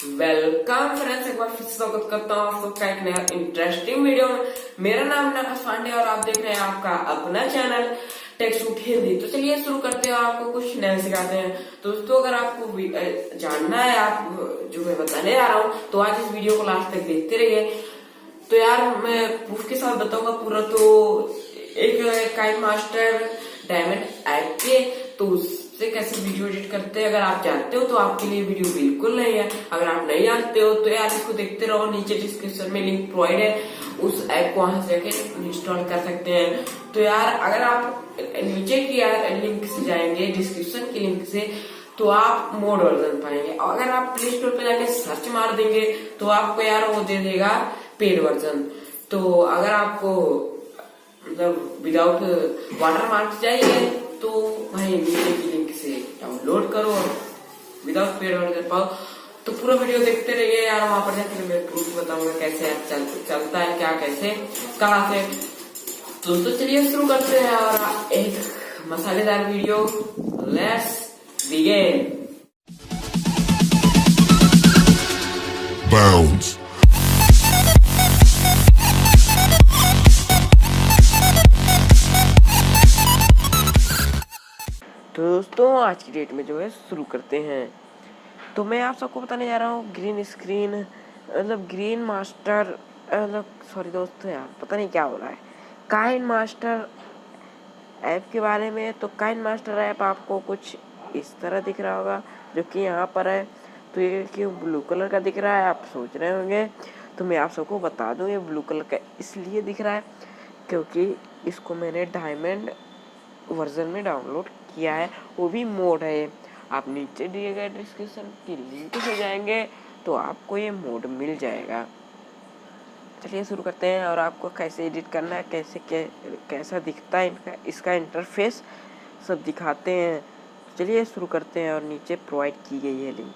Welcome friends, एक बार फिर से स्वागत करता हूँ आप सबका एक नया इंटरेस्टिंग वीडियो में। मेरा नाम नकाश पांडे और आप देख रहे हैं आपका अपना चैनल टेक सूट हिंदी। तो चलिए शुरू करते हैं, आपको कुछ नया सिखाते हैं। दोस्तों, अगर आपको जानना है आप जो मैं बताने जा रहा हूँ तो आज इस वीडियो को लास्ट तक देखते रहिए। तो यार मैं प्रूफ के साथ बताऊंगा पूरा। तो एक काइन मास्टर डायमंड ऐप के तो उससे कैसे वीडियो एडिट करते हैं, अगर आप जानते हो तो आपके लिए वीडियो बिल्कुल नहीं है। अगर आप नहीं जानते हो तो यार इसको देखते रहो, नीचे डिस्क्रिप्शन में लिंक प्रोवाइड है, उस ऐप को वहां से जाके इंस्टॉल कर सकते हैं। तो यार अगर आप नीचे की लिंक से जाएंगे, डिस्क्रिप्शन की लिंक से, तो आप मोड वर्जन पाएंगे। और अगर आप प्ले स्टोर पे जाके सर्च मार देंगे तो आपको यार वो दे देगा पेड वर्जन। तो अगर आपको मतलब विदाउट वाटर मार्क चाहिए तो भाई नीचे की लिंक से डाउनलोड करो और विदाउट पेड वर्जन पाओ। तो पूरा वीडियो देखते रहिए यार, वहां पर जाकर मैं प्रूफ बताऊंगा कैसे चलता है, क्या कैसे कहाँ से। दोस्तों चलिए शुरू करते हैं और एक मसालेदार वीडियो। Let's begin. Bounce. तो दोस्तों आज की डेट में जो है शुरू करते हैं। तो मैं आप सबको बताने जा रहा हूँ ग्रीन स्क्रीन मतलब ग्रीन मास्टर मतलब सॉरी दोस्तों यार पता नहीं क्या हो रहा है, काइन मास्टर ऐप के बारे में। तो काइन मास्टर ऐप आपको कुछ इस तरह दिख रहा होगा, जो कि यहाँ पर है। तो ये क्यों ब्लू कलर का दिख रहा है आप सोच रहे होंगे। तो मैं आप सबको बता दूँ ये ब्लू कलर का इसलिए दिख रहा है क्योंकि इसको मैंने डायमंड वर्जन में डाउनलोड किया है, वो भी मोड है। आप नीचे दिए गए डिस्क्रिप्शन की लिंक से जाएंगे तो आपको ये मोड मिल जाएगा। चलिए शुरू करते हैं और आपको कैसे एडिट करना है, कैसा दिखता है इसका इंटरफेस सब दिखाते हैं। चलिए शुरू करते हैं और नीचे प्रोवाइड की गई है लिंक।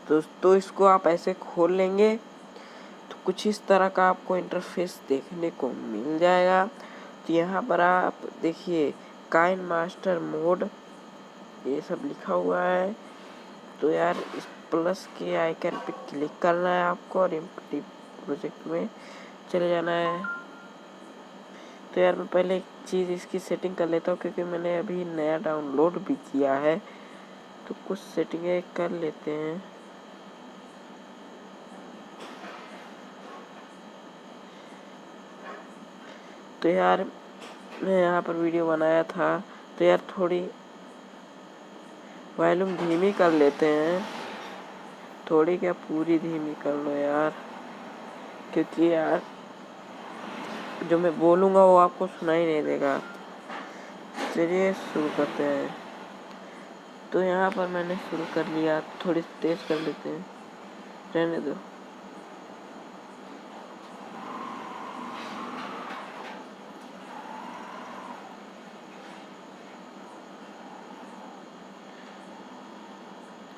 दोस्तों इसको आप ऐसे खोल लेंगे तो कुछ इस तरह का आपको इंटरफेस देखने को मिल जाएगा। तो यहाँ पर आप देखिए काइन मास्टर मोड ये सब लिखा हुआ है। तो यार इस प्लस के आइकन पे क्लिक करना है आपको और एम्प्टी प्रोजेक्ट में चले जाना है। तो यार मैं पहले एक चीज़ इसकी सेटिंग कर लेता हूँ क्योंकि मैंने अभी नया डाउनलोड भी किया है। तो कुछ सेटिंगें कर लेते हैं। तो यार मैं यहाँ पर वीडियो बनाया था तो यार थोड़ी वॉल्यूम धीमी कर लेते हैं, थोड़ी क्या पूरी धीमी कर लो यार, क्योंकि यार जो मैं बोलूँगा वो आपको सुनाई नहीं देगा। चलिए शुरू करते हैं। तो यहाँ पर मैंने शुरू कर लिया, थोड़ी तेज कर लेते हैं, रहने दो।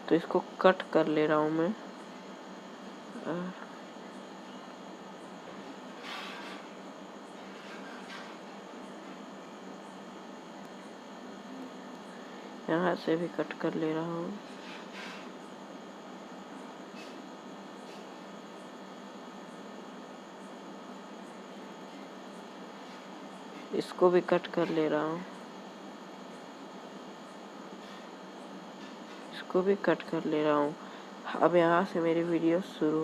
तो इसको कट कर ले रहा हूँ मैं। यहाँ से भी कट कर ले रहा हूँ। इसको भी कट कर ले रहा हूँ, इसको भी कट कर ले रहा हूँ। अब यहाँ से मेरी वीडियो शुरू।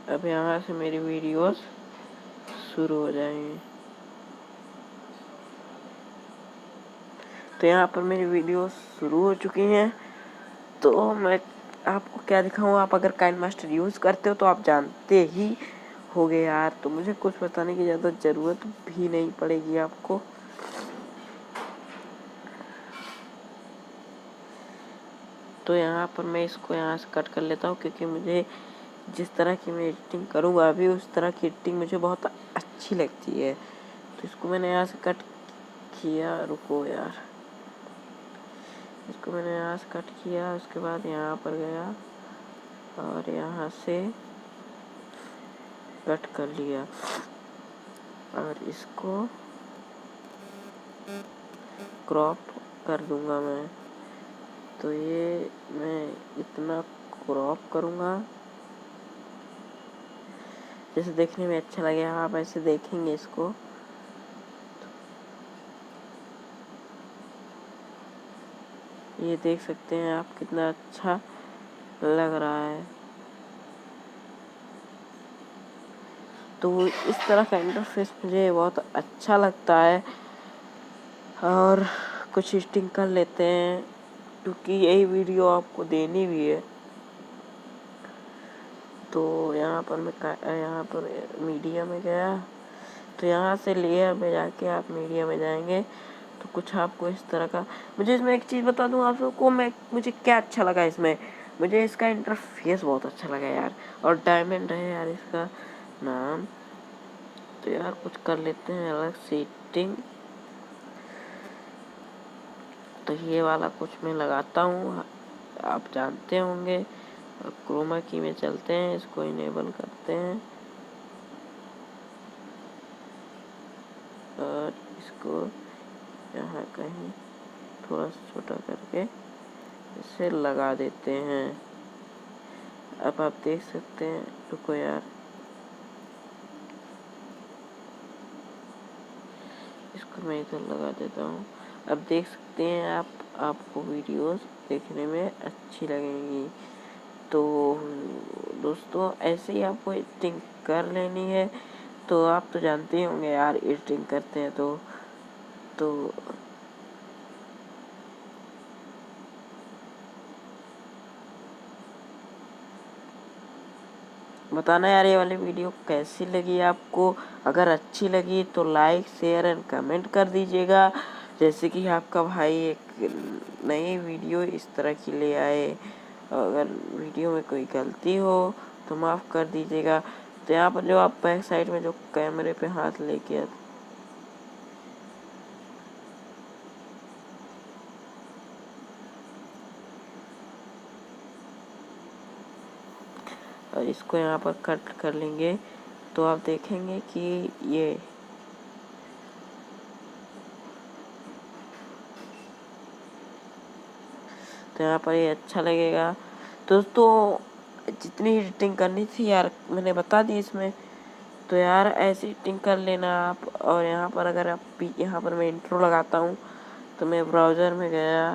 अब यहाँ से मेरी वीडियोस शुरू हो जाएंगी। तो यहाँ पर मेरी वीडियोस शुरू हो चुकी हैं। तो मैं आपको क्या दिखाऊँ, आप अगर काइन मास्टर यूज़ करते हो तो आप जानते ही होगे यार, तो मुझे कुछ बताने की ज़्यादा ज़रूरत भी नहीं पड़ेगी आपको। तो यहाँ पर मैं इसको यहाँ से कट कर लेता हूँ क्योंकि मुझे जिस तरह की मैं एडिटिंग करूँगा अभी उस तरह की एडिटिंग मुझे बहुत अच्छी लगती है। तो इसको मैंने यहाँ से कट किया, रुको यार, इसको मैंने यहाँ से कट किया, उसके बाद यहाँ पर गया और यहाँ से कट कर लिया। और इसको क्रॉप कर दूंगा मैं। तो ये मैं इतना क्रॉप करूंगा जैसे देखने में अच्छा लगे। आप ऐसे देखेंगे इसको, ये देख सकते हैं आप कितना अच्छा लग रहा है। तो इस तरह का इंटरफेस मुझे बहुत अच्छा लगता है। और कुछ एडिटिंग कर लेते हैं क्योंकि यही वीडियो आपको देनी भी है। तो यहाँ पर मैं यहाँ पर मीडिया में गया, तो यहाँ से लेयर में जाके आप मीडिया में जाएंगे तो कुछ आपको इस तरह का। मुझे इसमें एक चीज़ बता दूँ आप सबको, मुझे क्या अच्छा लगा इसमें, मुझे इसका इंटरफेस बहुत अच्छा लगा यार। और डायमंड है यार इसका नाम। तो यार कुछ कर लेते हैं अलग सेटिंग। तो ये वाला कुछ मैं लगाता हूँ, आप जानते होंगे। और क्रोमा की में चलते हैं, इसको इनेबल करते हैं और इसको यहाँ कहीं थोड़ा छोटा करके इसे लगा देते हैं। अब आप देख सकते हैं, रुको यार, इसको मैं इधर लगा देता हूँ। अब देख सकते हैं आपको वीडियोस देखने में अच्छी लगेंगी। तो दोस्तों ऐसे ही आपको एडिटिंग कर लेनी है। तो आप तो जानते ही होंगे यार, एडिटिंग करते हैं तो बताना यार ये वाली वीडियो कैसी लगी आपको। अगर अच्छी लगी तो लाइक शेयर एंड कमेंट कर दीजिएगा। जैसे कि आपका भाई एक नई वीडियो इस तरह की ले आए। अगर वीडियो में कोई गलती हो तो माफ़ कर दीजिएगा। तो यहाँ पर जो आप बैक साइड में जो कैमरे पे हाथ लेके और इसको यहाँ पर कट कर लेंगे तो आप देखेंगे कि ये तो यहाँ पर ये अच्छा लगेगा। दोस्तों जितनी एडिटिंग करनी थी यार मैंने बता दी इसमें। तो यार ऐसी एडिटिंग कर लेना आप। और यहाँ पर अगर आप यहाँ पर मैं इंट्रो लगाता हूँ तो मैं ब्राउज़र में गया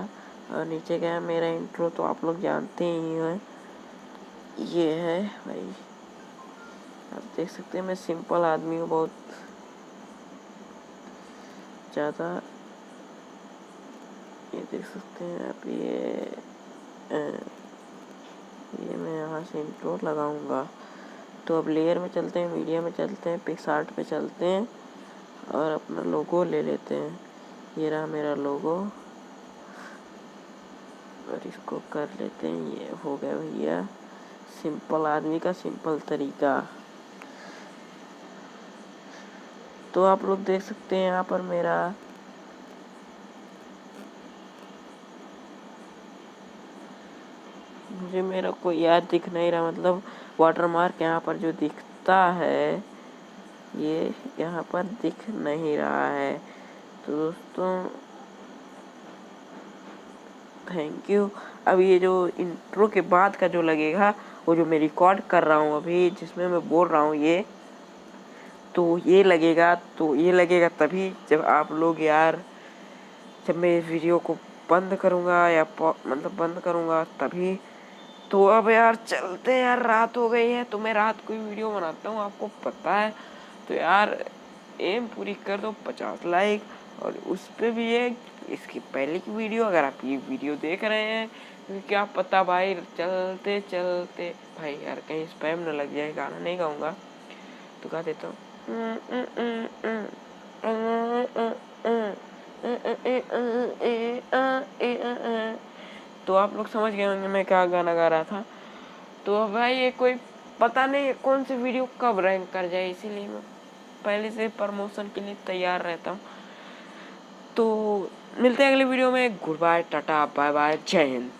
और नीचे गया मेरा इंट्रो, तो आप लोग जानते ही हैं ये है भाई। आप देख सकते हैं मैं सिंपल आदमी हूँ बहुत ज़्यादा। ये देख सकते हैं आप, ये मैं यहाँ से इंट्रो लगाऊंगा। तो अब लेयर में चलते हैं, मीडिया में चलते हैं, पिक्सआर्ट पे चलते हैं और अपना लोगो ले लेते हैं। ये रहा मेरा लोगो और इसको कर लेते हैं। ये हो गया भैया, सिंपल आदमी का सिंपल तरीका। तो आप लोग देख सकते हैं यहाँ पर मुझे मेरा कोई याद दिख नहीं रहा, मतलब वाटरमार्क यहाँ पर जो दिखता है ये यहाँ पर दिख नहीं रहा है। तो दोस्तों थैंक यू। अब ये जो इंट्रो के बाद का जो लगेगा, वो जो मैं रिकॉर्ड कर रहा हूँ अभी, जिसमें मैं बोल रहा हूँ ये, तो ये लगेगा। तो ये लगेगा तभी जब आप लोग यार, जब मैं इस वीडियो को बंद करूँगा या मतलब बंद करूँगा तभी। तो अब यार चलते हैं यार, रात हो गई है। तो मैं रात को ही वीडियो बनाता हूँ, आपको पता है। तो यार एम पूरी कर दो 50 लाइक। और उस पर भी ये इसकी पहले की वीडियो, अगर आप ये वीडियो देख रहे हैं, क्योंकि क्या पता भाई चलते चलते भाई यार कहीं स्पैम न लग जाए। गाना नहीं गाऊंगा तो गा देता हूँ। तो आप लोग समझ गए होंगे मैं क्या गाना गा रहा था। तो भाई ये कोई पता नहीं कौन सी वीडियो कब रैंक कर जाए, इसीलिए मैं पहले से प्रमोशन के लिए तैयार रहता हूँ। तो मिलते हैं अगले वीडियो में। Good bye, tata, bye bye, जय हिंद।